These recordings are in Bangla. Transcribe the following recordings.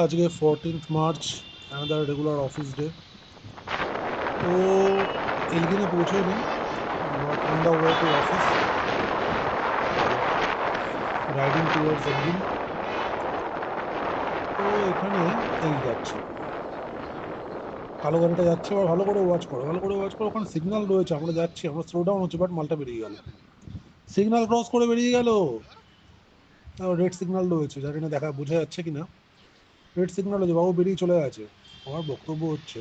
আজকে 14th March, another regular office day. ও এলগিনে পৌঁছেনি, but on the way to office, riding towards Elgin. তো এখানে এই যাচ্ছে, কালো গাড়িটা যাচ্ছে। আবার ভালো করে ওয়াচ করো, ভালো করে ওয়াচ করো, ওখানে সিগন্যাল রয়েছে, আমরা যাচ্ছি, আমরা স্লো ডাউন হচ্ছে, বাট মালটা বেরিয়ে গেল, সিগন্যাল ক্রস করে বেরিয়ে গেল। রেড সিগন্যাল রয়েছে, জানি না দেখা বোঝা যাচ্ছে কিনা। রেড সিগন্যাল হয়েছে, বাবু বেরিয়ে চলে গেছে। আমার বক্তব্য হচ্ছে,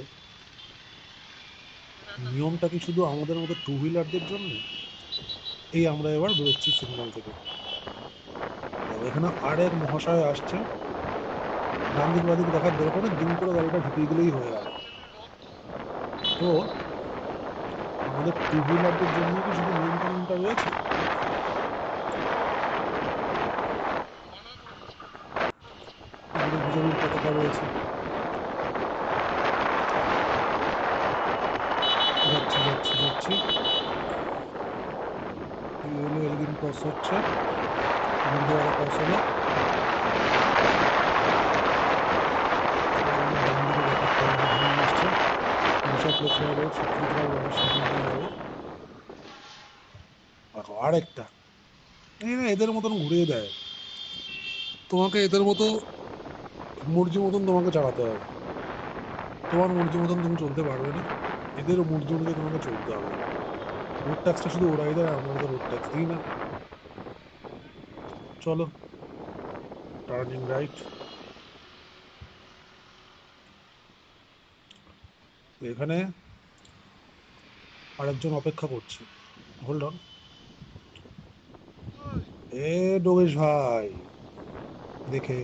নিয়মটা কি শুধু আমাদের মতো টু হুইলারদের জন্য? এই আমরা এবার বেরোচ্ছি সিগন্যাল থেকে। দেখো এখানে আর এক মহাশয় আসছে, ডান দিক বাদিক দেখার দরকার নেই, দুম করে গাড়িটা ঢুকিয়ে দিলেই হয়ে গেল। তো আমাদের টু হুইলারদের জন্য কি শুধু নিয়ম কানুনটা রয়েছে? এদিকে বিজেপির পতাকা রয়েছে। যাচ্ছি যাচ্ছি যাচ্ছি, এই হলো এলগিন ক্রস হচ্ছে, গুরুদুয়ারা ক্রস হলো। এবার আমার ডান দিকে দেখার টাইম ঘনিয়ে আসছে, বিশপ লেথরা রোড, সুচিত্রা রোডের সামনে দিয়ে যাবো। দেখো আরেকটা, এদের মতন ঘুরিয়ে দেয়। তোমাকে এদের মতো মর্জি মতন তোমাকে চালাতে হবে, তোমার মর্জি মতন তুমি চলতে পারবে না, এদের মর্জি অনুযায়ী তোমাকে চলতে হবে। রোড ট্যাক্সটা শুধু ওরাই দেয়, আমরা তো রোড ট্যাক্স দিই না। চলো, টার্নিং রাইট। এখানে আরেকজন অপেক্ষা করছে, হোল্ড অন। এ ডোগেশ ভাই, দেখে